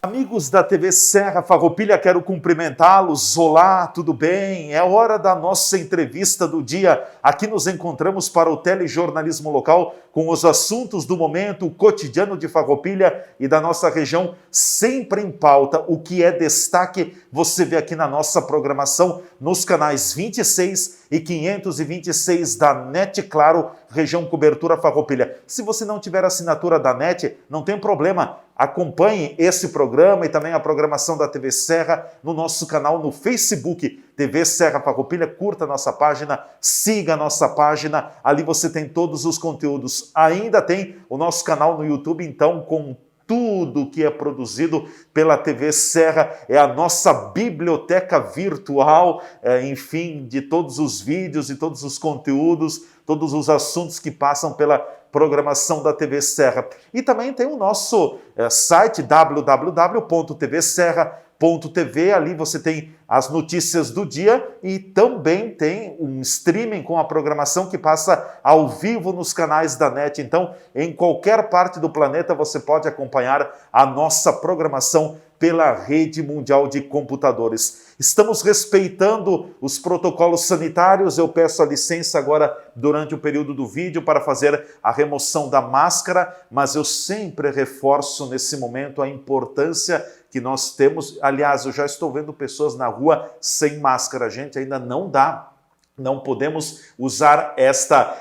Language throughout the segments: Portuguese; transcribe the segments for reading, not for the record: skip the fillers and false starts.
Amigos da TV Serra Farroupilha, quero cumprimentá-los. Olá, tudo bem? É hora da nossa entrevista do dia. Aqui nos encontramos para o telejornalismo local com os assuntos do momento, o cotidiano de Farroupilha e da nossa região, sempre em pauta. O que é destaque, você vê aqui na nossa programação, nos canais 26 e 526 da NET Claro, região cobertura Farroupilha. Se você não tiver assinatura da NET, não tem problema. Acompanhe esse programa e também a programação da TV Serra no nosso canal no Facebook, TV Serra Farroupilha. Curta a nossa página, siga a nossa página, ali você tem todos os conteúdos. Ainda tem o nosso canal no YouTube, então, com tudo que é produzido pela TV Serra, é a nossa biblioteca virtual, enfim, de todos os vídeos e todos os conteúdos, todos os assuntos que passam pela programação da TV Serra. E também tem o nosso site www.tvserra.tv, ali você tem as notícias do dia e também tem um streaming com a programação que passa ao vivo nos canais da NET. Então, em qualquer parte do planeta você pode acompanhar a nossa programação pela rede mundial de computadores. Estamos respeitando os protocolos sanitários. Eu peço a licença agora durante o período do vídeo para fazer a remoção da máscara, mas eu sempre reforço nesse momento a importância que nós temos. Aliás, eu já estou vendo pessoas na rua sem máscara. Gente, ainda não dá. Não podemos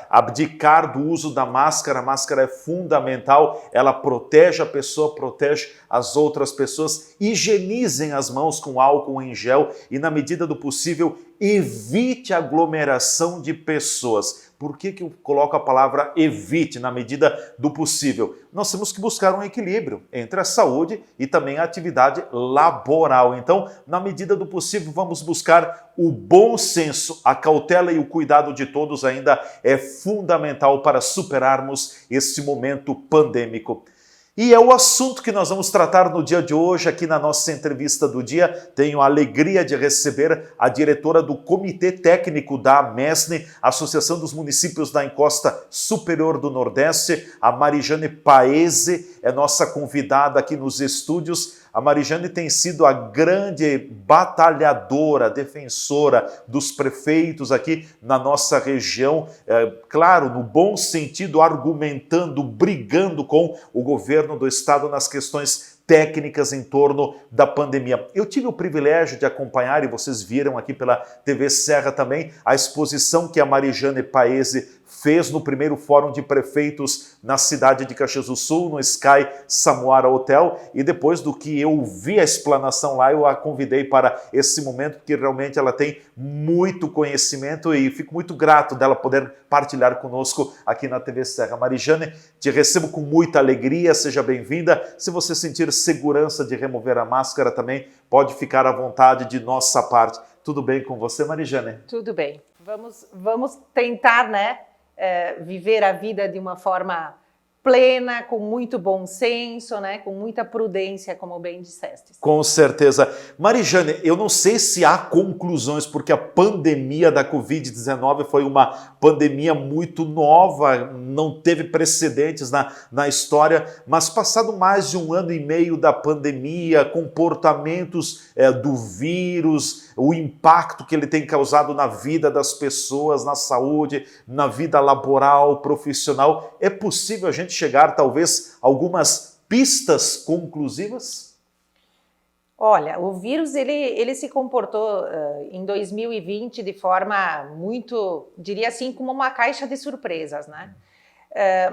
abdicar do uso da máscara. A máscara é fundamental, ela protege a pessoa, protege as outras pessoas. Higienizem as mãos com álcool em gel e, na medida do possível, evite aglomeração de pessoas. Por que eu coloco a palavra evite, na medida do possível? Nós temos que buscar um equilíbrio entre a saúde e também a atividade laboral. Então, na medida do possível, vamos buscar o bom senso. A cautela e o cuidado de todos ainda é fundamental para superarmos esse momento pandêmico. E é o assunto que nós vamos tratar no dia de hoje, aqui na nossa entrevista do dia. Tenho a alegria de receber a diretora do Comitê Técnico da AMESNE, Associação dos Municípios da Encosta Superior do Nordeste, a Marijane Paese, é nossa convidada aqui nos estúdios. A Marijane tem sido a grande batalhadora, defensora dos prefeitos aqui na nossa região, claro, no bom sentido, argumentando, brigando com o governo do estado nas questões técnicas em torno da pandemia. Eu tive o privilégio de acompanhar, e vocês viram aqui pela TV Serra também, a exposição que a Marijane Paese fez no primeiro Fórum de Prefeitos na cidade de Caxias do Sul, no Sky Samuara Hotel, e depois do que eu vi a explanação lá, eu a convidei para esse momento, porque realmente ela tem muito conhecimento e fico muito grato dela poder partilhar conosco aqui na TV Serra. Marijane, te recebo com muita alegria, seja bem-vinda. Se você sentir segurança de remover a máscara também, pode ficar à vontade de nossa parte. Tudo bem com você, Marijane? Tudo bem. Vamos tentar, viver a vida de uma forma plena, com muito bom senso, com muita prudência, como bem disseste. Com certeza. Marijane, eu não sei se há conclusões, porque a pandemia da Covid-19 foi uma pandemia muito nova, não teve precedentes na história, mas passado mais de 1 ano e meio da pandemia, comportamentos do vírus, o impacto que ele tem causado na vida das pessoas, na saúde, na vida laboral, profissional, é possível a gente chegar, talvez, a algumas pistas conclusivas? Olha, o vírus ele se comportou em 2020 de forma muito, diria assim, como uma caixa de surpresas,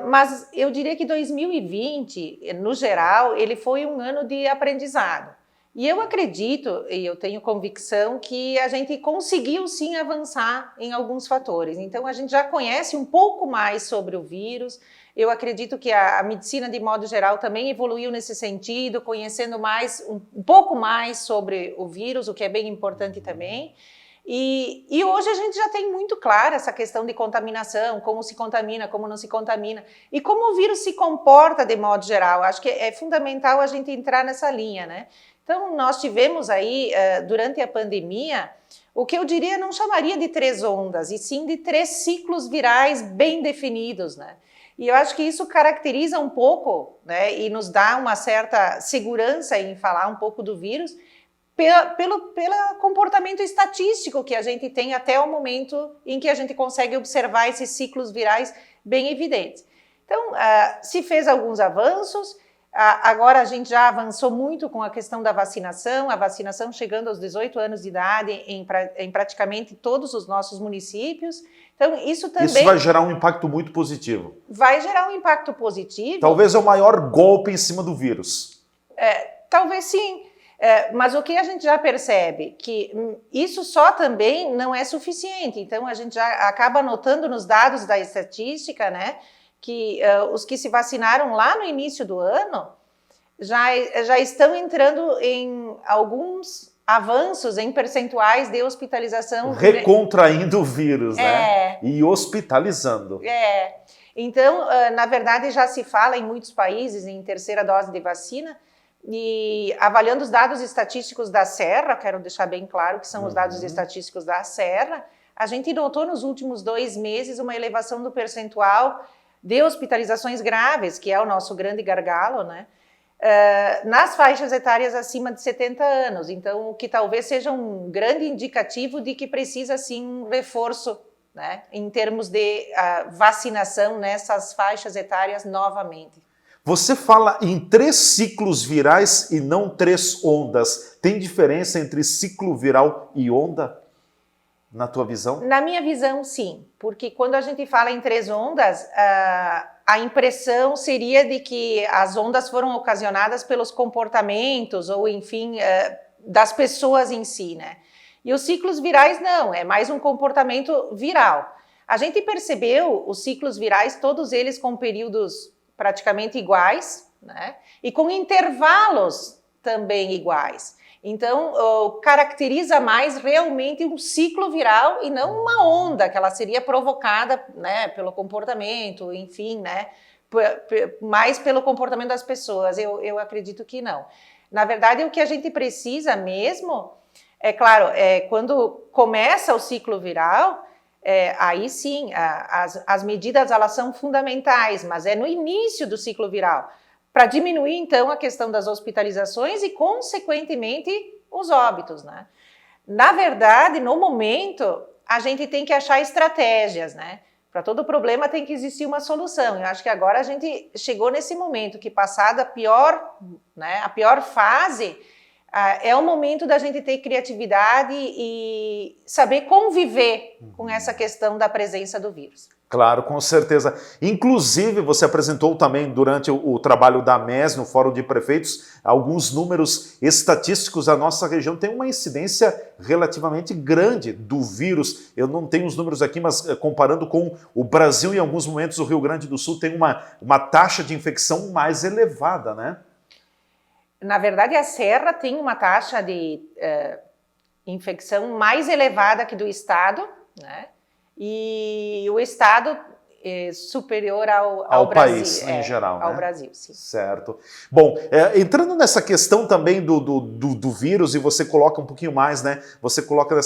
mas eu diria que 2020, no geral, ele foi um ano de aprendizado. E eu acredito, e eu tenho convicção, que a gente conseguiu sim avançar em alguns fatores. Então a gente já conhece um pouco mais sobre o vírus. Eu acredito que a medicina, de modo geral, também evoluiu nesse sentido, conhecendo um pouco mais sobre o vírus, o que é bem importante também. E hoje a gente já tem muito clara essa questão de contaminação, como se contamina, como não se contamina, e como o vírus se comporta de modo geral. Acho que é fundamental a gente entrar nessa linha, Então, nós tivemos aí, durante a pandemia, o que eu diria, não chamaria de 3 ondas, e sim de 3 ciclos virais bem definidos, E eu acho que isso caracteriza um pouco, né, e nos dá uma certa segurança em falar um pouco do vírus, pelo comportamento estatístico que a gente tem até o momento em que a gente consegue observar esses ciclos virais bem evidentes. Então, se fez alguns avanços, agora a gente já avançou muito com a questão da vacinação, a vacinação chegando aos 18 anos de idade em praticamente todos os nossos municípios. Então, isso também... Isso vai gerar um impacto muito positivo. Vai gerar um impacto positivo. Talvez é o maior golpe em cima do vírus. Talvez sim. Mas o que a gente já percebe? Que isso só também não é suficiente. Então, a gente já acaba notando nos dados da estatística, né, que os que se vacinaram lá no início do ano já estão entrando em alguns avanços em percentuais de hospitalização. Recontraindo o vírus, né? E hospitalizando. Então, na verdade, já se fala em muitos países em terceira dose de vacina. E avaliando os dados estatísticos da Serra, quero deixar bem claro que são os dados estatísticos da Serra, a gente notou nos últimos 2 meses uma elevação do percentual de hospitalizações graves, que é o nosso grande gargalo, né? Nas faixas etárias acima de 70 anos. Então, o que talvez seja um grande indicativo de que precisa, sim, um reforço, né, em termos de vacinação nessas faixas etárias novamente. Você fala em 3 ciclos virais e não 3 ondas. Tem diferença entre ciclo viral e onda, na tua visão? Na minha visão, sim. Porque quando a gente fala em 3 ondas, a impressão seria de que as ondas foram ocasionadas pelos comportamentos ou, enfim, das pessoas em si, né? E os ciclos virais não, é mais um comportamento viral. A gente percebeu os ciclos virais, todos eles com períodos praticamente iguais, né? E com intervalos também iguais. Então, caracteriza mais realmente um ciclo viral e não uma onda, que ela seria provocada, né, pelo comportamento, enfim, né, mais pelo comportamento das pessoas. Eu acredito que não. Na verdade, o que a gente precisa mesmo, é claro, quando começa o ciclo viral, aí sim, as medidas elas são fundamentais, mas é no início do ciclo viral, para diminuir então a questão das hospitalizações e, consequentemente, os óbitos, né? Na verdade, no momento, a gente tem que achar estratégias, né? Para todo problema tem que existir uma solução. Eu acho que agora a gente chegou nesse momento que, passada a pior fase, é o momento da gente ter criatividade e saber conviver com essa questão da presença do vírus. Claro, com certeza. Inclusive, você apresentou também durante o trabalho da MES, no Fórum de Prefeitos, alguns números estatísticos. A nossa região tem uma incidência relativamente grande do vírus. Eu não tenho os números aqui, mas comparando com o Brasil, em alguns momentos o Rio Grande do Sul tem uma taxa de infecção mais elevada, né? Na verdade, a Serra tem uma taxa de infecção mais elevada que do estado, né? E o estado é superior ao Brasil, país em geral, ao né? Brasil, sim. Certo. Bom, entrando nessa questão também do vírus, e você coloca um pouquinho mais, né? Você coloca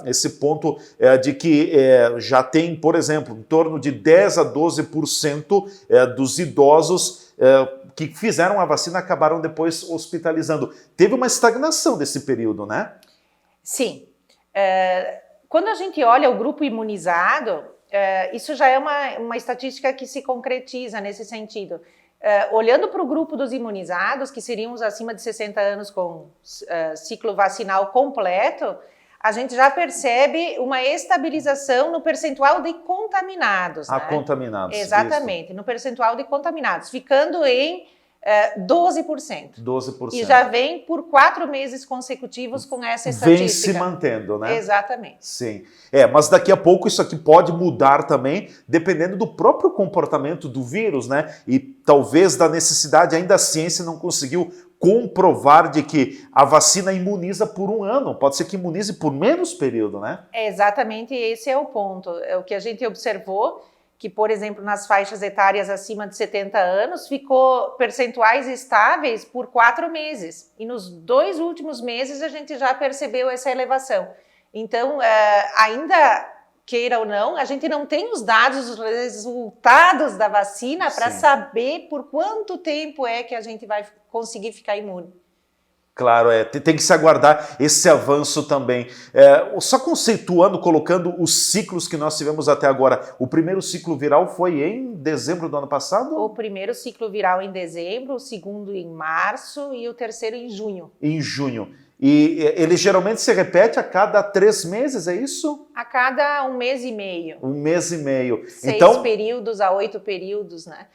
esse ponto de que já tem, por exemplo, em torno de 10 a 12% dos idosos que fizeram a vacina acabaram depois hospitalizando. Teve uma estagnação desse período, né? Sim. Quando a gente olha o grupo imunizado, isso já é uma estatística que se concretiza nesse sentido. Olhando para o grupo dos imunizados, que seriam os acima de 60 anos com ciclo vacinal completo, a gente já percebe uma estabilização no percentual de contaminados. Ah, né? Contaminados. Exatamente, no percentual de contaminados, ficando em 12%. 12%. E já vem por 4 meses consecutivos com essa estatística. Vem se mantendo, né? Exatamente. Sim. Mas daqui a pouco isso aqui pode mudar também, dependendo do próprio comportamento do vírus, né? E talvez da necessidade, ainda a ciência não conseguiu comprovar de que a vacina imuniza por 1 ano. Pode ser que imunize por menos período, né? Exatamente, esse é o ponto. É o que a gente observou, que, por exemplo, nas faixas etárias acima de 70 anos, ficou percentuais estáveis por 4 meses. E nos 2 últimos meses a gente já percebeu essa elevação. Então, ainda queira ou não, a gente não tem os dados, os resultados da vacina para saber por quanto tempo é que a gente vai conseguir ficar imune. Claro, tem que se aguardar esse avanço também. Só conceituando, colocando os ciclos que nós tivemos até agora. O primeiro ciclo viral foi em dezembro do ano passado? O primeiro ciclo viral em dezembro, o segundo em março e o terceiro em junho. Em junho. E ele geralmente se repete a cada 3 meses, é isso? A cada 1 mês e meio. 1 mês e meio. 6 períodos a 8 períodos, né?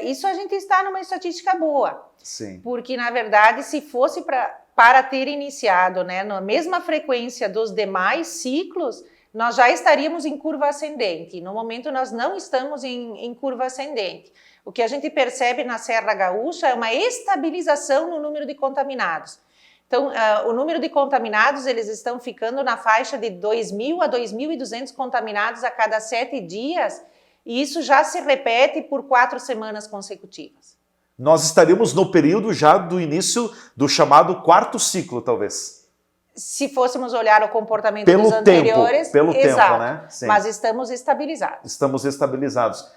Isso a gente está numa estatística boa. Sim. Porque, na verdade, se fosse para ter iniciado, né, na mesma frequência dos demais ciclos, nós já estaríamos em curva ascendente. No momento, nós não estamos em curva ascendente. O que a gente percebe na Serra Gaúcha é uma estabilização no número de contaminados. Então, o número de contaminados, eles estão ficando na faixa de 2.000 a 2.200 contaminados a cada 7 dias, e isso já se repete por 4 semanas consecutivas. Nós estaríamos no período já do início do chamado 4º ciclo, talvez. Se fôssemos olhar o comportamento dos anteriores... Pelo exato, tempo, né? Sim. Mas estamos estabilizados. Estamos estabilizados.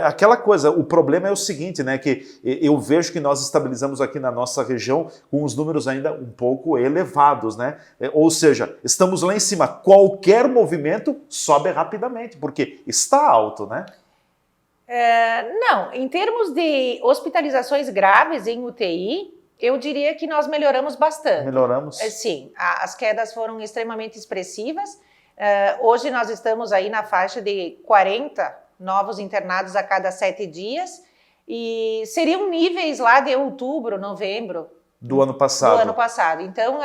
Aquela coisa, o problema é o seguinte, né? Que eu vejo que nós estabilizamos aqui na nossa região com os números ainda um pouco elevados, né? Ou seja, estamos lá em cima. Qualquer movimento sobe rapidamente, porque está alto, né? Não, em termos de hospitalizações graves em UTI, eu diria que nós melhoramos bastante. Melhoramos? Sim, as quedas foram extremamente expressivas. Hoje nós estamos aí na faixa de 40 novos internados a cada 7 dias e seriam níveis lá de outubro, novembro. Do ano passado. Do ano passado. Então,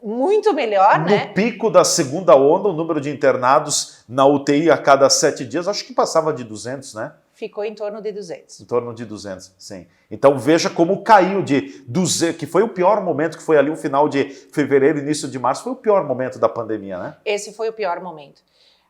muito melhor, né? No pico da segunda onda, o número de internados na UTI a cada 7 dias, acho que passava de 200, né? Ficou em torno de 200. Em torno de 200, sim. Então veja como caiu de 200, que foi o pior momento, que foi ali o final de fevereiro, início de março, foi o pior momento da pandemia, né? Esse foi o pior momento.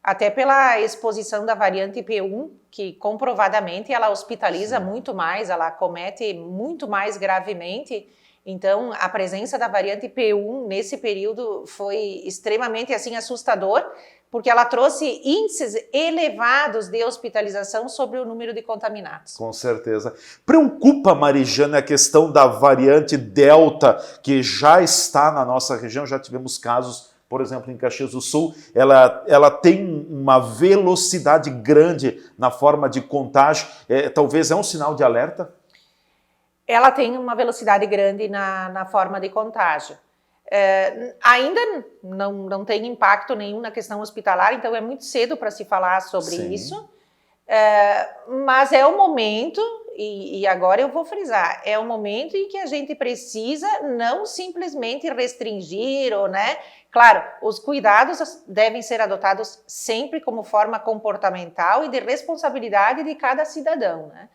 Até pela exposição da variante P1, que comprovadamente ela hospitaliza muito mais, ela acomete muito mais gravemente. Então, a presença da variante P1 nesse período foi extremamente assim assustador, porque ela trouxe índices elevados de hospitalização sobre o número de contaminados. Com certeza. Preocupa, Marijane, a questão da variante Delta, que já está na nossa região, já tivemos casos, por exemplo, em Caxias do Sul, ela tem uma velocidade grande na forma de contágio, talvez é um sinal de alerta? Ela tem uma velocidade grande na forma de contágio. Ainda não tem impacto nenhum na questão hospitalar, então é muito cedo para se falar sobre isso, mas é o momento, e agora eu vou frisar, é o momento em que a gente precisa não simplesmente restringir, ou, né? Claro, os cuidados devem ser adotados sempre como forma comportamental e de responsabilidade de cada cidadão, né?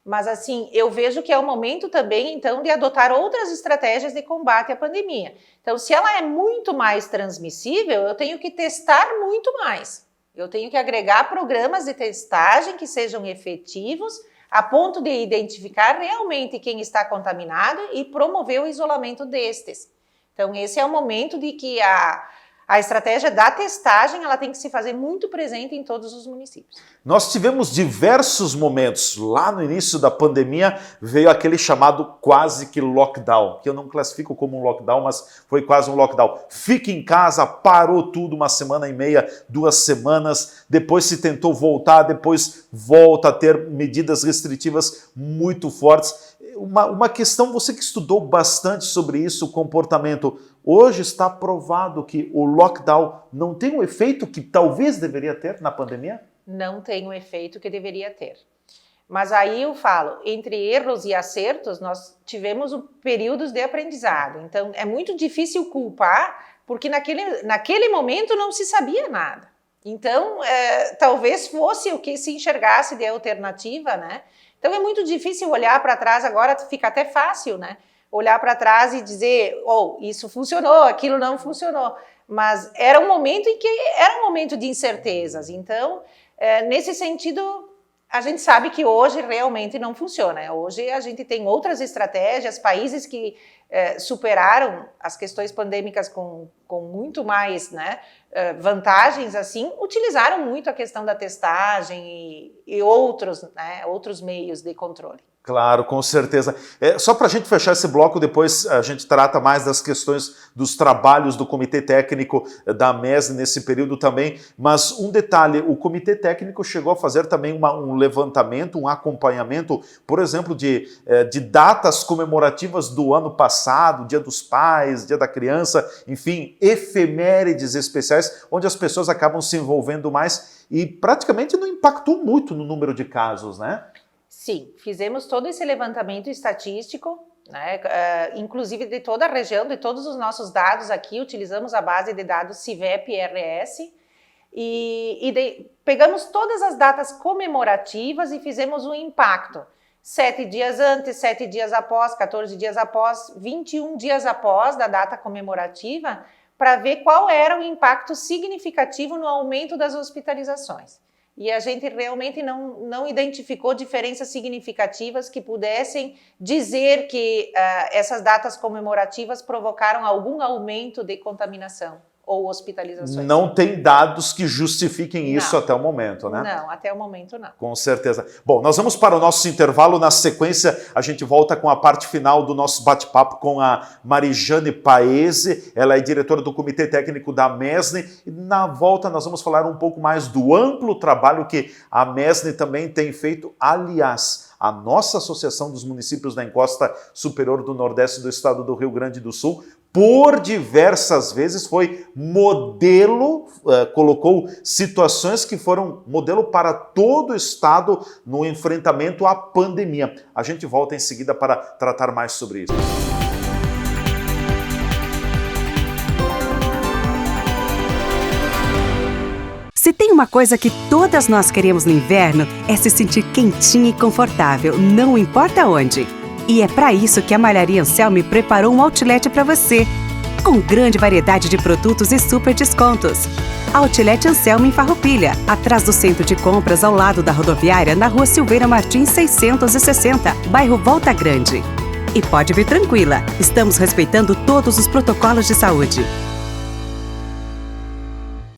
Mas, assim, eu vejo que é o momento também, então, de adotar outras estratégias de combate à pandemia. Então, se ela é muito mais transmissível, eu tenho que testar muito mais. Eu tenho que agregar programas de testagem que sejam efetivos, a ponto de identificar realmente quem está contaminado e promover o isolamento destes. Então, esse é o momento de que a estratégia da testagem ela tem que se fazer muito presente em todos os municípios. Nós tivemos diversos momentos. Lá no início da pandemia veio aquele chamado quase que lockdown, que eu não classifico como um lockdown, mas foi quase um lockdown. Fique em casa, parou tudo 1,5 semanas, 2 semanas, depois se tentou voltar, depois volta a ter medidas restritivas muito fortes. Uma questão, você que estudou bastante sobre isso, o comportamento, hoje está provado que o lockdown não tem o efeito que talvez deveria ter na pandemia? Não tem o efeito que deveria ter. Mas aí eu falo, entre erros e acertos, nós tivemos períodos de aprendizado. Então, é muito difícil culpar, porque naquele momento não se sabia nada. Então, talvez fosse o que se enxergasse de alternativa, né? Então, é muito difícil olhar para trás, agora fica até fácil, né? Olhar para trás e dizer, isso funcionou, aquilo não funcionou. Mas era um momento em que era um momento de incertezas. Então, nesse sentido, a gente sabe que hoje realmente não funciona. Hoje a gente tem outras estratégias, países que superaram as questões pandêmicas com muito mais, né, vantagens assim, utilizaram muito a questão da testagem e outros, né, outros meios de controle. Claro, com certeza. Só para a gente fechar esse bloco, depois a gente trata mais das questões dos trabalhos do Comitê Técnico da MESNE nesse período também, mas um detalhe, o Comitê Técnico chegou a fazer também um levantamento, um acompanhamento, por exemplo, de datas comemorativas do ano passado, Dia dos Pais, Dia da Criança, enfim, efemérides especiais, onde as pessoas acabam se envolvendo mais e praticamente não impactou muito no número de casos, né? Sim, fizemos todo esse levantamento estatístico, né, inclusive de toda a região, de todos os nossos dados aqui, utilizamos a base de dados CIVEP-RS pegamos todas as datas comemorativas e fizemos um impacto. 7 dias antes, 7 dias após, 14 dias após, 21 dias após da data comemorativa, para ver qual era o impacto significativo no aumento das hospitalizações. E a gente realmente não identificou diferenças significativas que pudessem dizer que essas datas comemorativas provocaram algum aumento de contaminação ou hospitalizações. Não tem dados que justifiquem isso até o momento, né? Não, até o momento não. Com certeza. Bom, nós vamos para o nosso intervalo. Na sequência, a gente volta com a parte final do nosso bate-papo com a Marijane Paese. Ela é diretora do Comitê Técnico da MESNE. E na volta, nós vamos falar um pouco mais do amplo trabalho que a MESNE também tem feito. Aliás, a nossa Associação dos Municípios da Encosta Superior do Nordeste do Estado do Rio Grande do Sul, por diversas vezes foi modelo, colocou situações que foram modelo para todo o Estado no enfrentamento à pandemia. A gente volta em seguida para tratar mais sobre isso. Se tem uma coisa que todas nós queremos no inverno, é se sentir quentinha e confortável, não importa onde. E é para isso que a Malharia Anselmi preparou um outlet para você, com grande variedade de produtos e super descontos. Outlet Anselmi em Farroupilha, atrás do centro de compras ao lado da rodoviária, na Rua Silveira Martins 660, bairro Volta Grande. E pode vir tranquila, estamos respeitando todos os protocolos de saúde.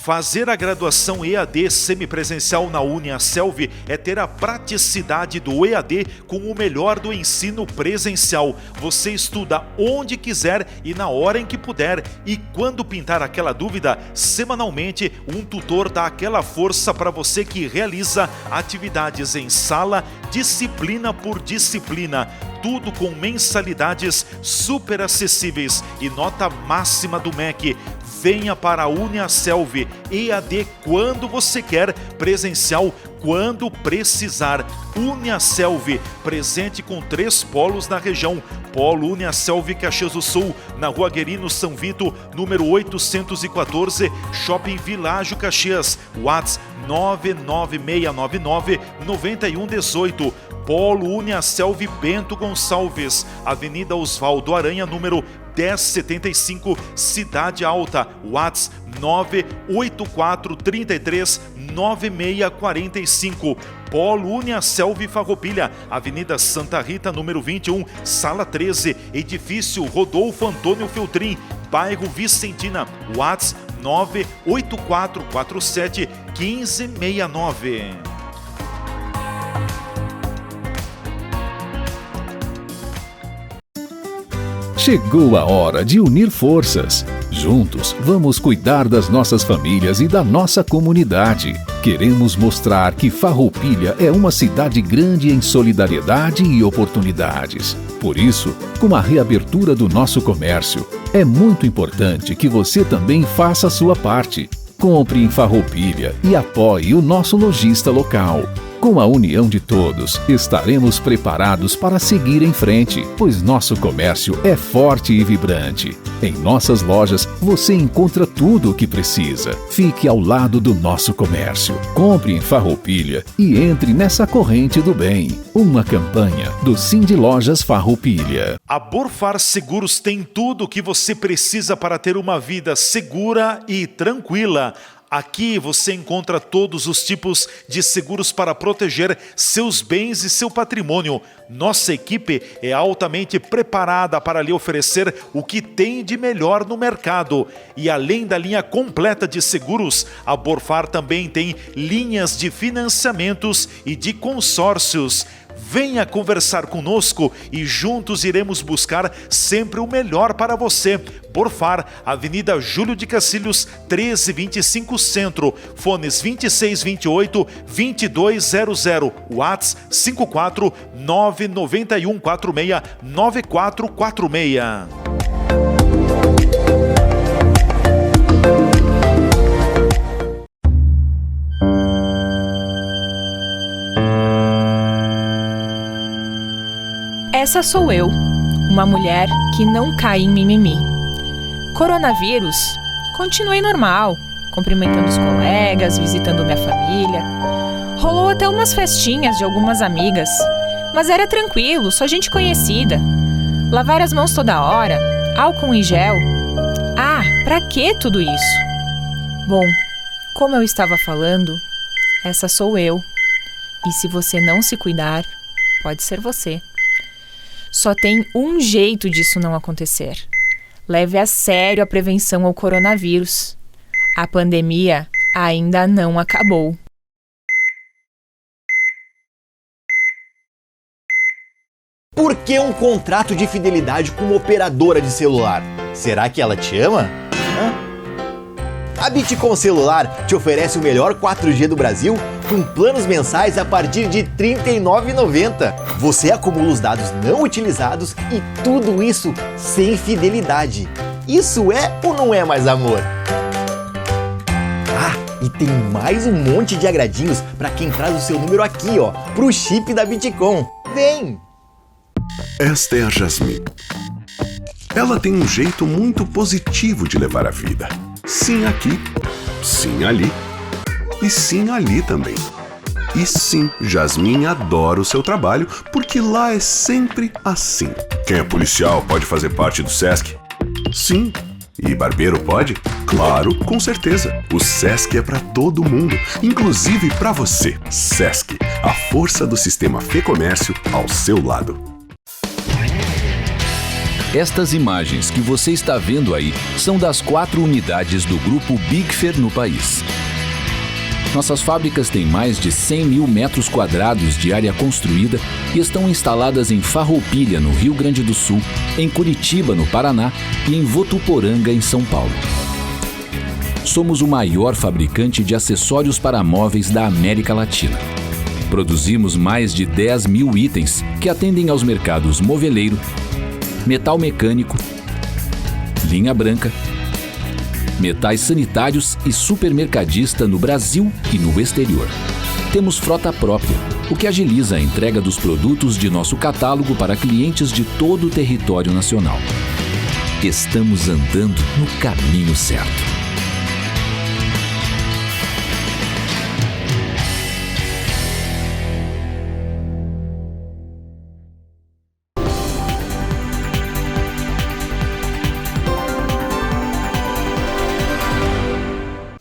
Fazer a graduação EAD semipresencial na UniAselv é ter a praticidade do EAD com o melhor do ensino presencial. Você estuda onde quiser e na hora em que puder. E quando pintar aquela dúvida, semanalmente um tutor dá aquela força para você que realiza atividades em sala, disciplina por disciplina. Tudo com mensalidades super acessíveis e nota máxima do MEC. Venha para a UniAselv, EAD quando você quer, presencial quando precisar. UniAselv, presente com 3 polos na região. Polo UniAselv Caxias do Sul, na Rua Guerino São Vito, número 814, Shopping Világio Caxias, WhatsApp 99699-9118. Polo UniAselv Bento Gonçalves, Avenida Osvaldo Aranha, número 1075, Cidade Alta, WhatsApp 984339645. Polo UniAselv Farroupilha, Avenida Santa Rita, número 21, Sala 13, Edifício Rodolfo Antônio Feltrin, bairro Vicentina, WhatsApp 984471569. Chegou a hora de unir forças. Juntos, vamos cuidar das nossas famílias e da nossa comunidade. Queremos mostrar que Farroupilha é uma cidade grande em solidariedade e oportunidades. Por isso, com a reabertura do nosso comércio, é muito importante que você também faça a sua parte. Compre em Farroupilha e apoie o nosso lojista local. Com a união de todos, estaremos preparados para seguir em frente, pois nosso comércio é forte e vibrante. Em nossas lojas, você encontra tudo o que precisa. Fique ao lado do nosso comércio. Compre em Farroupilha e entre nessa corrente do bem. Uma campanha do Sindlojas Farroupilha. A Borfar Seguros tem tudo o que você precisa para ter uma vida segura e tranquila. Aqui você encontra todos os tipos de seguros para proteger seus bens e seu patrimônio. Nossa equipe é altamente preparada para lhe oferecer o que tem de melhor no mercado. E além da linha completa de seguros, a Borfar também tem linhas de financiamentos e de consórcios. Venha conversar conosco e juntos iremos buscar sempre o melhor para você. Borfar, Avenida Júlio de Cacilhos, 1325 Centro, fones 2628-2200, WhatsApp 54 991 46 9446. Essa sou eu, uma mulher que não cai em mimimi. Coronavírus, continuei normal, cumprimentando os colegas, visitando minha família. Rolou até umas festinhas de algumas amigas, mas era tranquilo, só gente conhecida. Lavar as mãos toda hora, álcool em gel. Ah, pra que tudo isso? Bom, como eu estava falando, essa sou eu. E se você não se cuidar, pode ser você. Só tem um jeito disso não acontecer. Leve a sério a prevenção ao coronavírus. A pandemia ainda não acabou. Por que um contrato de fidelidade com uma operadora de celular? Será que ela te ama? A Bitcom Celular te oferece o melhor 4G do Brasil com planos mensais a partir de R$ 39,90. Você acumula os dados não utilizados e tudo isso sem fidelidade. Isso é ou não é mais amor? Ah, e tem mais um monte de agradinhos para quem traz o seu número aqui, ó, pro chip da Bitcom. Vem! Esta é a Jasmine. Ela tem um jeito muito positivo de levar a vida. Sim aqui, sim ali e sim ali também. E sim, Jasmine adora o seu trabalho porque lá é sempre assim. Quem é policial pode fazer parte do SESC? Sim. E barbeiro pode? Claro, com certeza. O SESC é para todo mundo, inclusive para você. SESC, a força do sistema Fê Comércio ao seu lado. Estas imagens que você está vendo aí são das 4 unidades do Grupo Bigfer no país. Nossas fábricas têm mais de 100 mil metros quadrados de área construída e estão instaladas em Farroupilha, no Rio Grande do Sul, em Curitiba, no Paraná e em Votuporanga, em São Paulo. Somos o maior fabricante de acessórios para móveis da América Latina. Produzimos mais de 10 mil itens que atendem aos mercados moveleiro, metal mecânico, linha branca, metais sanitários e supermercadista no Brasil e no exterior. Temos frota própria, o que agiliza a entrega dos produtos de nosso catálogo para clientes de todo o território nacional. Estamos andando no caminho certo.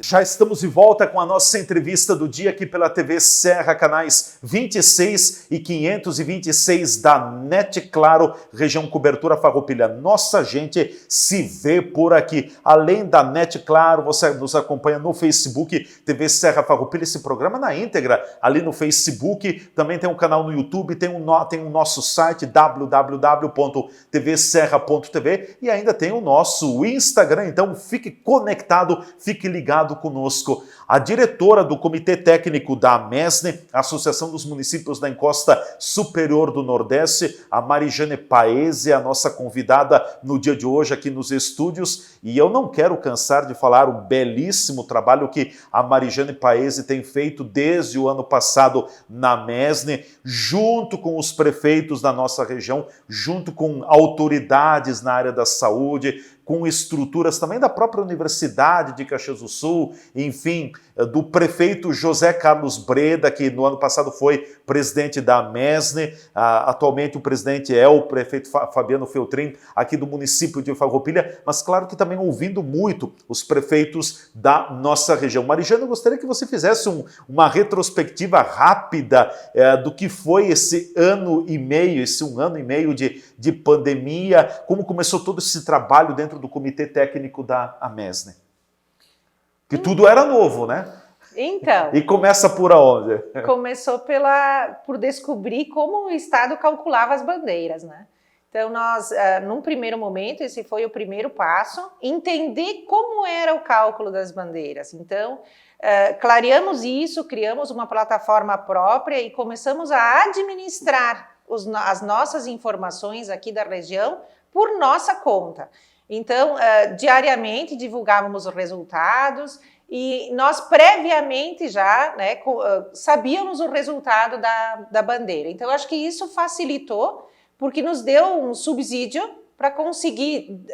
Já estamos de volta com a nossa entrevista do dia aqui pela TV Serra, canais 26 e 526 da NET Claro, região cobertura Farroupilha. Nossa gente se vê por aqui. Além da NET Claro, você nos acompanha no Facebook, TV Serra Farroupilha, esse programa na íntegra, ali no Facebook. Também tem um canal no YouTube, tem o nosso site www.tvserra.tv e ainda tem o nosso Instagram. Então fique conectado, fique ligado conosco. A diretora do Comitê Técnico da AMESNE, Associação dos Municípios da Encosta Superior do Nordeste, a Marijane Paese, a nossa convidada no dia de hoje aqui nos estúdios, e eu não quero cansar de falar o belíssimo trabalho que a Marijane Paese tem feito desde o ano passado na AMESNE, junto com os prefeitos da nossa região, junto com autoridades na área da saúde, com estruturas também da própria Universidade de Caxias do Sul, enfim, do prefeito José Carlos Breda, que no ano passado foi presidente da Amesne, atualmente o presidente é o prefeito Fabiano Feltrin, aqui do município de Farroupilha, mas claro que também ouvindo muito os prefeitos da nossa região. Marijane, eu gostaria que você fizesse uma retrospectiva rápida do que foi esse ano e meio, esse 1 ano e meio de pandemia, como começou todo esse trabalho dentro do Comitê Técnico da Amesne. Que tudo era novo, né? Então... E começa por aonde? Começou por descobrir como o Estado calculava as bandeiras, né? Então, nós, num primeiro momento, esse foi o primeiro passo, entender como era o cálculo das bandeiras. Então, clareamos isso, criamos uma plataforma própria e começamos a administrar as nossas informações aqui da região por nossa conta. Então, diariamente divulgávamos os resultados e nós previamente já, né, sabíamos o resultado da bandeira. Então, acho que isso facilitou, porque nos deu um subsídio para conseguir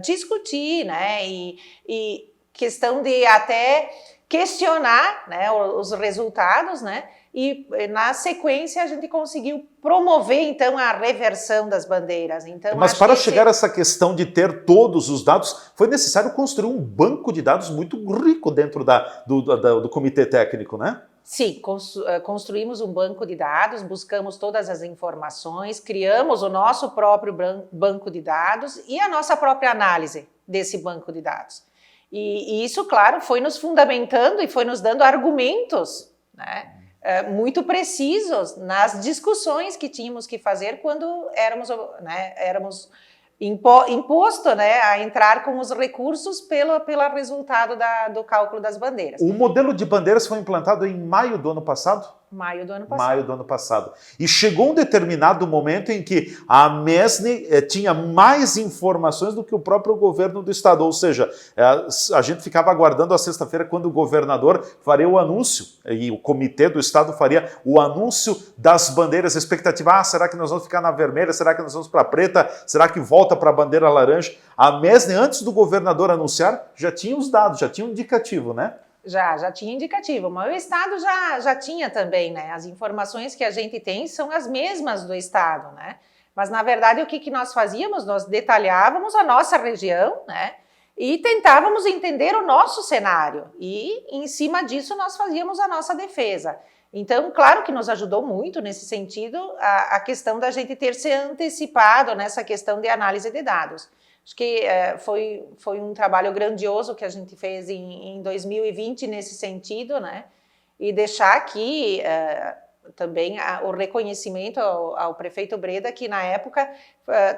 discutir, né, e questão de até questionar, né, os resultados, né, e na sequência a gente conseguiu promover então a reversão das bandeiras. Então, mas para chegar a essa questão de ter todos os dados, foi necessário construir um banco de dados muito rico dentro do comitê técnico, né? Sim, construímos um banco de dados, buscamos todas as informações, criamos o nosso próprio banco de dados e a nossa própria análise desse banco de dados. E isso, claro, foi nos fundamentando e foi nos dando argumentos, né, muito precisos nas discussões que tínhamos que fazer quando éramos imposto, né, a entrar com os recursos pelo resultado do cálculo das bandeiras. O modelo de bandeiras foi implantado em maio do ano passado? Maio do ano passado. Maio do ano passado. E chegou um determinado momento em que a Amesne tinha mais informações do que o próprio governo do estado, ou seja, a gente ficava aguardando a sexta-feira quando o governador faria o anúncio, e o comitê do estado faria o anúncio das bandeiras, a expectativa, será que nós vamos ficar na vermelha, será que nós vamos para a preta, será que volta para a bandeira laranja? A Amesne, antes do governador anunciar, já tinha os dados, já tinha um indicativo, né? Já tinha indicativo, mas o Estado já tinha também, né? As informações que a gente tem são as mesmas do Estado, né? Mas, na verdade, o que nós fazíamos? Nós detalhávamos a nossa região, né? E tentávamos entender o nosso cenário. E, em cima disso, nós fazíamos a nossa defesa. Então, claro que nos ajudou muito nesse sentido a questão da gente ter se antecipado nessa questão de análise de dados. Acho que foi um trabalho grandioso que a gente fez em 2020 nesse sentido, né? E deixar aqui também o reconhecimento ao prefeito Breda, que na época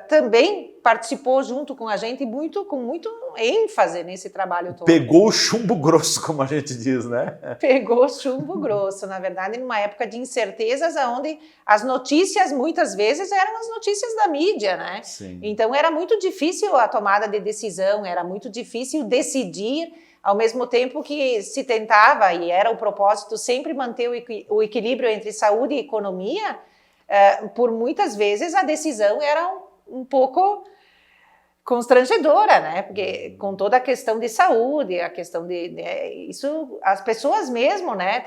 também participou junto com a gente com muito ênfase nesse trabalho todo. Pegou o chumbo grosso, como a gente diz, né? Pegou o chumbo grosso, na verdade, numa época de incertezas, onde as notícias muitas vezes eram as notícias da mídia, né? Sim. Então era muito difícil a tomada de decisão, era muito difícil decidir, ao mesmo tempo que se tentava, e era o propósito, sempre manter o equilíbrio entre saúde e economia. Por muitas vezes a decisão era um pouco constrangedora, né? Porque com toda a questão de saúde, a questão isso, as pessoas mesmo, né,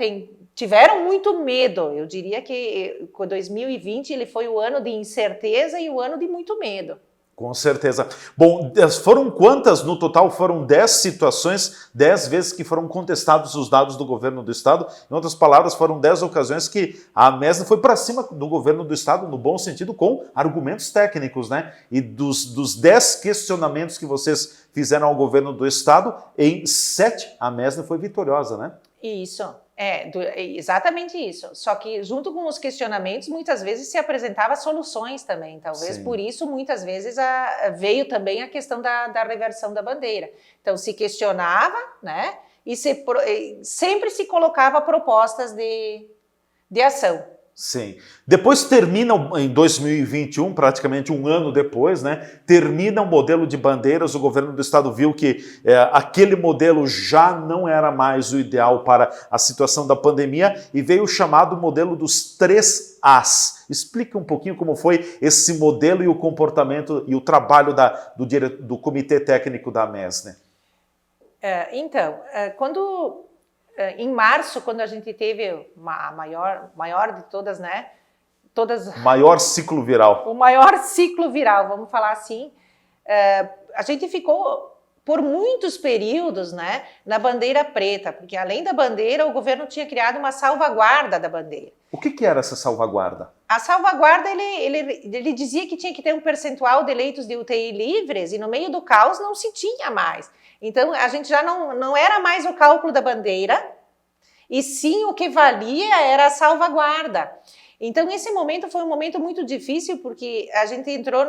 tiveram muito medo. Eu diria que 2020 ele foi o ano de incerteza e o ano de muito medo. Com certeza. Bom, foram quantas no total? Foram 10 situações, 10 vezes que foram contestados os dados do governo do estado. Em outras palavras, foram 10 ocasiões que a Amesne foi para cima do governo do estado, no bom sentido, com argumentos técnicos, né? E dos 10 questionamentos que vocês fizeram ao governo do estado, em 7 a Amesne foi vitoriosa, né? Isso. Exatamente isso. Só que junto com os questionamentos, muitas vezes se apresentava soluções também. Talvez por isso, muitas vezes, veio também a questão da reversão da bandeira. Então, se questionava, né? E sempre se colocava propostas de ação. Sim. Depois termina, em 2021, praticamente um ano depois, né, termina o modelo de bandeiras, o governo do estado viu que aquele modelo já não era mais o ideal para a situação da pandemia e veio o chamado modelo dos 3 As. Explica um pouquinho como foi esse modelo e o comportamento e o trabalho do Comitê Técnico da Messner. Então, em março, quando a gente teve a maior de todas, né? Maior ciclo viral. O maior ciclo viral, vamos falar assim. A gente ficou por muitos períodos, né, na bandeira preta, porque além da bandeira, o governo tinha criado uma salvaguarda da bandeira. O que era essa salvaguarda? A salvaguarda, ele dizia que tinha que ter um percentual de leitos de UTI livres e no meio do caos não se tinha mais. Então, a gente já não era mais o cálculo da bandeira, e sim o que valia era a salvaguarda. Então, esse momento foi um momento muito difícil, porque a gente entrou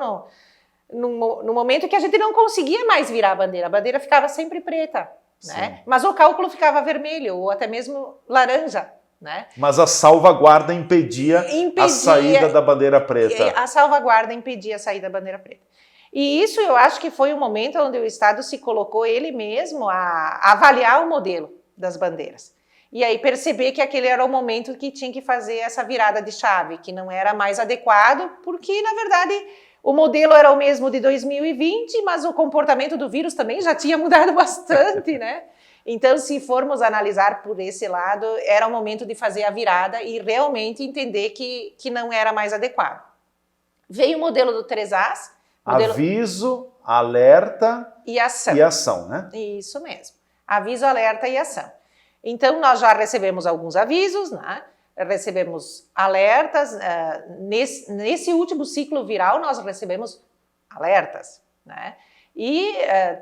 no momento que a gente não conseguia mais virar a bandeira ficava sempre preta, né? Mas o cálculo ficava vermelho, ou até mesmo laranja, né? Mas a salvaguarda impedia a saída da bandeira preta. A salvaguarda impedia a saída da bandeira preta. E isso eu acho que foi o momento onde o Estado se colocou ele mesmo a avaliar o modelo das bandeiras. E aí perceber que aquele era o momento que tinha que fazer essa virada de chave, que não era mais adequado, porque na verdade o modelo era o mesmo de 2020, mas o comportamento do vírus também já tinha mudado bastante, né? Então, se formos analisar por esse lado, era o momento de fazer a virada e realmente entender que não era mais adequado. Veio o modelo do 3As, aviso, alerta e ação, né? Isso mesmo. Aviso, alerta e ação. Então, nós já recebemos alguns avisos, né? Recebemos alertas. Nesse último ciclo viral, nós recebemos alertas, né? E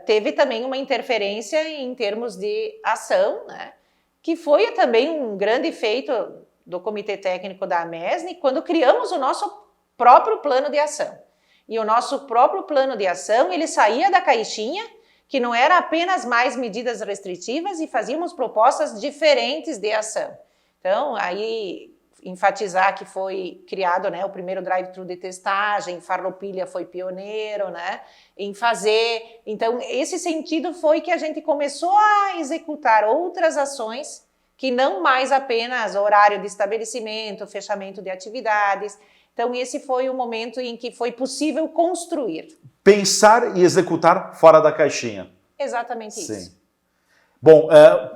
teve também uma interferência em termos de ação, né? Que foi também um grande feito do Comitê Técnico da Messner quando criamos o nosso próprio plano de ação. E o nosso próprio plano de ação, ele saía da caixinha, que não era apenas mais medidas restritivas, e fazíamos propostas diferentes de ação. Então, aí, enfatizar que foi criado, né, o primeiro drive-thru de testagem, Farroupilha foi pioneiro, né, em fazer. Então, esse sentido foi que a gente começou a executar outras ações, que não mais apenas horário de estabelecimento, fechamento de atividades. Então, esse foi o momento em que foi possível construir. Pensar e executar fora da caixinha. Exatamente isso. Sim. Bom,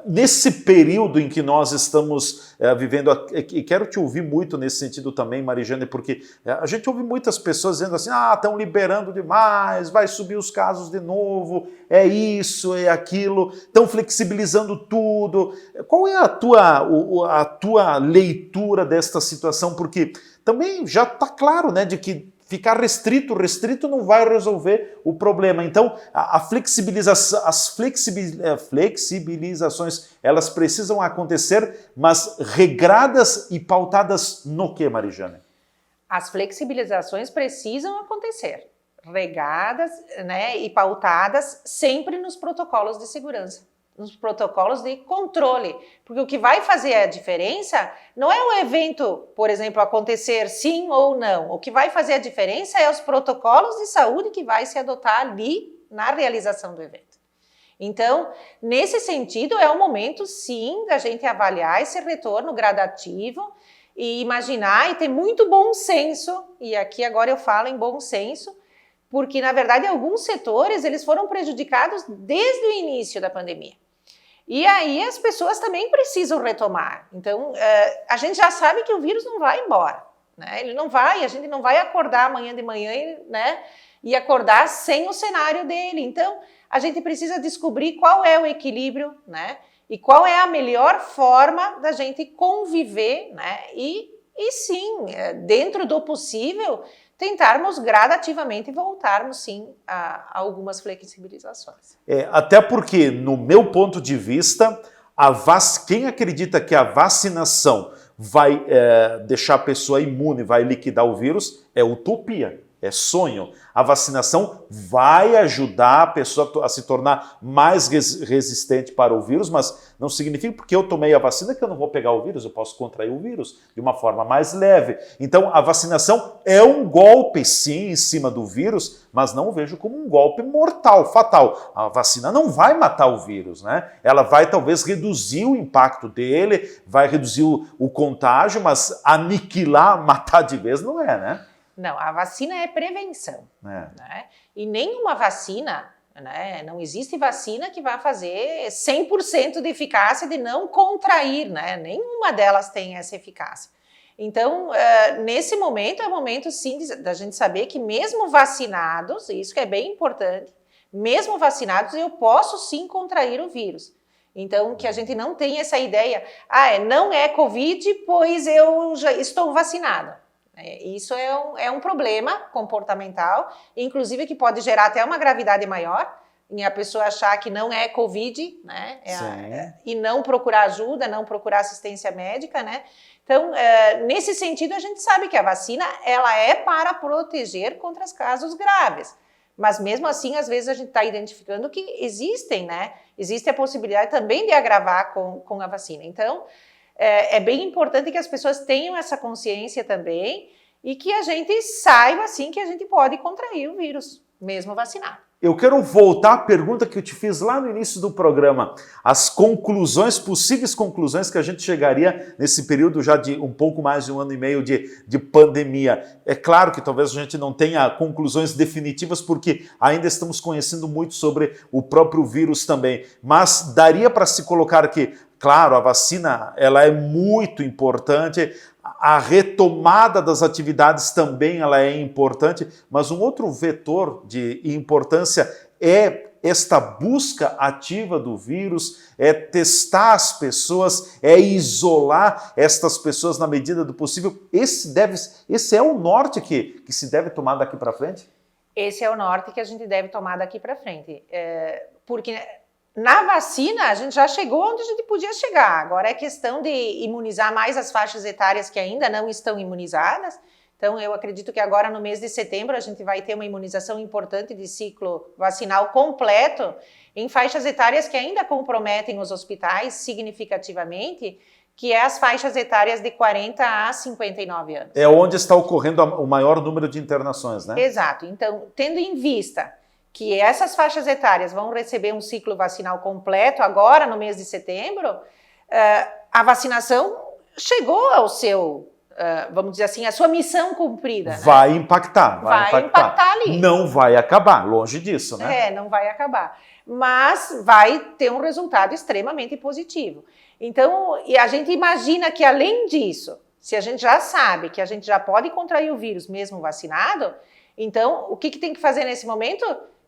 nesse período em que nós estamos vivendo, e quero te ouvir muito nesse sentido também, Marijane, porque a gente ouve muitas pessoas dizendo assim, estão liberando demais, vai subir os casos de novo, é isso, é aquilo, estão flexibilizando tudo. Qual é a tua leitura desta situação? Porque também já está claro, né, de que ficar restrito não vai resolver o problema. Então, as flexibilizações, elas precisam acontecer, mas regradas e pautadas no que, Marijane? As flexibilizações precisam acontecer, regadas, né, e pautadas sempre nos protocolos de segurança, nos protocolos de controle, porque o que vai fazer a diferença não é o evento, por exemplo, acontecer sim ou não. O que vai fazer a diferença é os protocolos de saúde que vai se adotar ali na realização do evento. Então, nesse sentido, é o momento sim da gente avaliar esse retorno gradativo e imaginar e ter muito bom senso, e aqui agora eu falo em bom senso, porque na verdade alguns setores eles foram prejudicados desde o início da pandemia. E aí as pessoas também precisam retomar. Então, a gente já sabe que o vírus não vai embora, né? Ele não vai, a gente não vai acordar amanhã de manhã, né, e acordar sem o cenário dele. Então, a gente precisa descobrir qual é o equilíbrio, né, e qual é a melhor forma da gente conviver, né, e sim, dentro do possível, tentarmos gradativamente voltarmos, sim, a algumas flexibilizações. Até porque, no meu ponto de vista, quem acredita que a vacinação vai deixar a pessoa imune, vai liquidar o vírus, é utopia. é sonho. A vacinação vai ajudar a pessoa a se tornar mais resistente para o vírus, mas não significa porque eu tomei a vacina que eu não vou pegar o vírus, eu posso contrair o vírus de uma forma mais leve. Então, a vacinação é um golpe, sim, em cima do vírus, mas não o vejo como um golpe mortal, fatal. A vacina não vai matar o vírus, né? Ela vai talvez reduzir o impacto dele, vai reduzir o contágio, mas aniquilar, matar de vez não é, né? Não, a vacina é prevenção, né? E nenhuma vacina, né? Não existe vacina que vai fazer 100% de eficácia de não contrair, né? Nenhuma delas tem essa eficácia. Então, nesse momento, é o momento sim da gente saber que mesmo vacinados, isso que é bem importante, mesmo vacinados eu posso sim contrair o vírus. Então, que a gente não tenha essa ideia, não é Covid, pois eu já estou vacinado. Isso é um problema comportamental, inclusive que pode gerar até uma gravidade maior, em a pessoa achar que não é Covid, né? E não procurar ajuda, não procurar assistência médica, né? Então, nesse sentido, a gente sabe que a vacina ela é para proteger contra os casos graves. Mas mesmo assim, às vezes a gente está identificando que existem, né? Existe a possibilidade também de agravar com a vacina. Então, é bem importante que as pessoas tenham essa consciência também e que a gente saiba, assim, que a gente pode contrair o vírus, mesmo vacinado. Eu quero voltar à pergunta que eu te fiz lá no início do programa. As conclusões, possíveis conclusões que a gente chegaria nesse período já de um pouco mais de 1 ano e meio de pandemia. É claro que talvez a gente não tenha conclusões definitivas porque ainda estamos conhecendo muito sobre o próprio vírus também. Mas daria para se colocar que, claro, a vacina ela é muito importante, a retomada das atividades também ela é importante, mas um outro vetor de importância é esta busca ativa do vírus, é testar as pessoas, é isolar estas pessoas na medida do possível. Esse é o norte que se deve tomar daqui para frente? Esse é o norte que a gente deve tomar daqui para frente, porque na vacina, a gente já chegou onde a gente podia chegar. Agora é questão de imunizar mais as faixas etárias que ainda não estão imunizadas. Então, eu acredito que agora, no mês de setembro, a gente vai ter uma imunização importante de ciclo vacinal completo em faixas etárias que ainda comprometem os hospitais significativamente, que é as faixas etárias de 40 a 59 anos. É onde está ocorrendo o maior número de internações, né? Exato. Então, tendo em vista que essas faixas etárias vão receber um ciclo vacinal completo agora no mês de setembro, a vacinação chegou ao seu, vamos dizer assim, a sua missão cumprida. Vai impactar. Vai impactar ali. Não vai acabar, longe disso, né? Não vai acabar. Mas vai ter um resultado extremamente positivo. Então, e a gente imagina que além disso, se a gente já sabe que a gente já pode contrair o vírus mesmo vacinado, então o que tem que fazer nesse momento?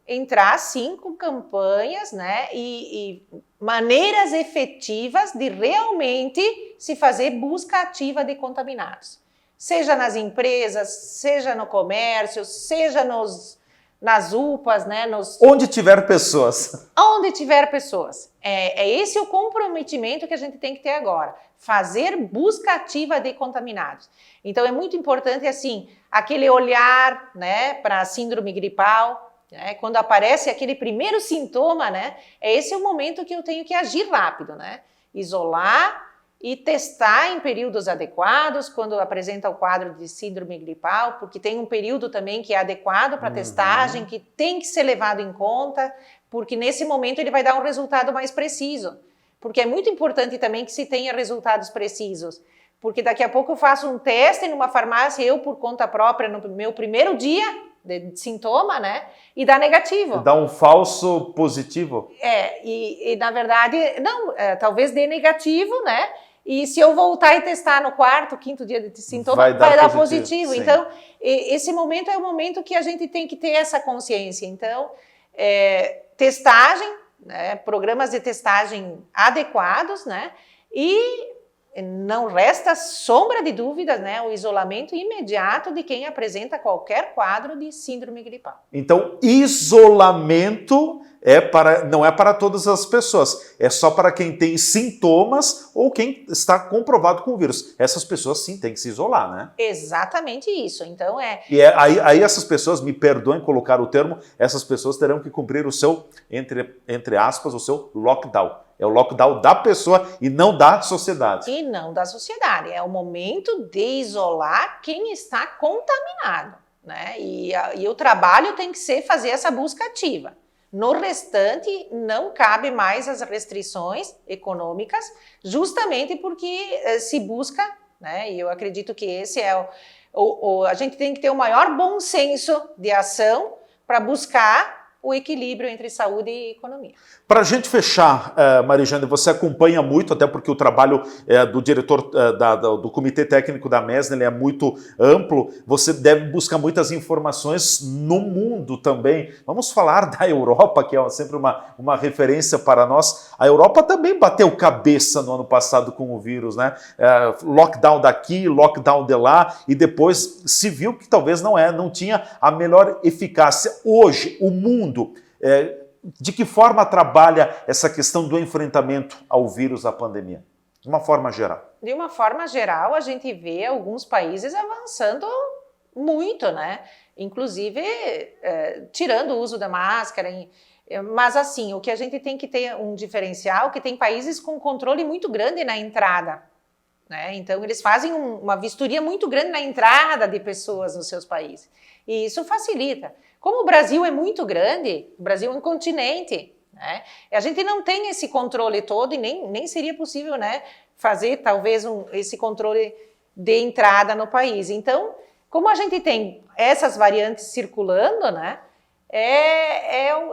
Entrar, sim, com campanhas, né, e maneiras efetivas de realmente se fazer busca ativa de contaminados. Seja nas empresas, seja no comércio, seja nas UPAs, né, onde tiver pessoas. Onde tiver pessoas. É esse o comprometimento que a gente tem que ter agora. Fazer busca ativa de contaminados. Então, é muito importante, assim, aquele olhar, né, para a síndrome gripal. Quando aparece aquele primeiro sintoma, né, esse é o momento que eu tenho que agir rápido, né? Isolar e testar em períodos adequados, quando apresenta o quadro de síndrome gripal, porque tem um período também que é adequado para testagem, que tem que ser levado em conta, porque nesse momento ele vai dar um resultado mais preciso. Porque é muito importante também que se tenha resultados precisos, porque daqui a pouco eu faço um teste numa farmácia, eu por conta própria, no meu primeiro dia de sintoma, né? E dá negativo. Dá um falso positivo. E na verdade, não, talvez dê negativo, né? E se eu voltar e testar no quarto, quinto dia de sintoma, vai dar positivo. Então, esse momento é o momento que a gente tem que ter essa consciência. Então, testagem, né? Programas de testagem adequados, né? E não resta sombra de dúvidas, né, o isolamento imediato de quem apresenta qualquer quadro de síndrome gripal. Então, isolamento não é para todas as pessoas, é só para quem tem sintomas ou quem está comprovado com o vírus. Essas pessoas sim têm que se isolar, né? Exatamente isso. Então aí essas pessoas, me perdoem colocar o termo, essas pessoas terão que cumprir o seu, entre aspas, o seu lockdown. É o lockdown da pessoa e não da sociedade. E não da sociedade. É o momento de isolar quem está contaminado, né? E o trabalho tem que ser fazer essa busca ativa. No restante, não cabe mais as restrições econômicas, justamente porque se busca, né? E eu acredito que esse é a gente tem que ter o maior bom senso de ação para buscar o equilíbrio entre saúde e economia. Para a gente fechar, Marijane, você acompanha muito, até porque o trabalho do diretor do Comitê Técnico da Mesne ele é muito amplo, você deve buscar muitas informações no mundo também. Vamos falar da Europa, que é sempre uma referência para nós. A Europa também bateu cabeça no ano passado com o vírus, né? Lockdown daqui, lockdown de lá, e depois se viu que talvez não tinha a melhor eficácia. Hoje, o mundo... de que forma trabalha essa questão do enfrentamento ao vírus, à pandemia? De uma forma geral. De uma forma geral, a gente vê alguns países avançando muito, né? Inclusive, tirando o uso da máscara. Mas, assim, o que a gente tem que ter um diferencial, que tem países com controle muito grande na entrada, né? Então, eles fazem uma vistoria muito grande na entrada de pessoas nos seus países. E isso facilita. Como o Brasil é muito grande, o Brasil é um continente, né? A gente não tem esse controle todo e nem seria possível, né, fazer talvez esse controle de entrada no país. Então, como a gente tem essas variantes circulando, né,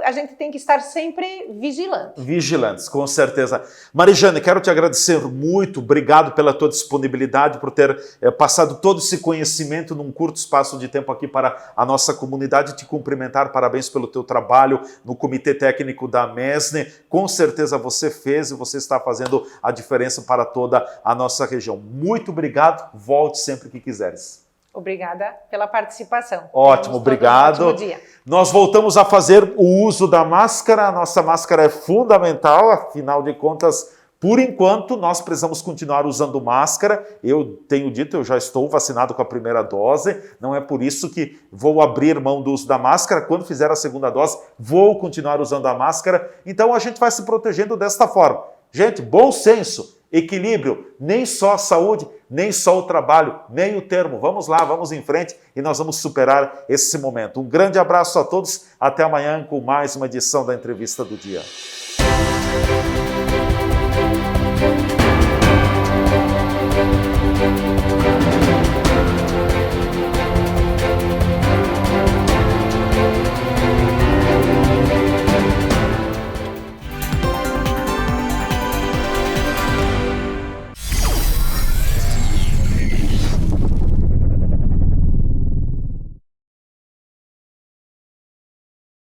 a gente tem que estar sempre vigilante. Vigilantes, com certeza. Marijane, quero te agradecer muito, obrigado pela tua disponibilidade, por ter passado todo esse conhecimento num curto espaço de tempo aqui para a nossa comunidade, te cumprimentar, parabéns pelo teu trabalho no Comitê Técnico da Mesne, com certeza você fez e você está fazendo a diferença para toda a nossa região. Muito obrigado, volte sempre que quiseres. Obrigada pela participação. Ótimo, obrigado. Um ótimo dia. Nós voltamos a fazer o uso da máscara. A nossa máscara é fundamental, afinal de contas, por enquanto, nós precisamos continuar usando máscara. Eu tenho dito, eu já estou vacinado com a primeira dose, não é por isso que vou abrir mão do uso da máscara. Quando fizer a segunda dose, vou continuar usando a máscara. Então, a gente vai se protegendo desta forma. Gente, bom senso. Equilíbrio, nem só a saúde, nem só o trabalho, meio termo. Vamos lá, vamos em frente e nós vamos superar esse momento. Um grande abraço a todos, até amanhã com mais uma edição da Entrevista do Dia.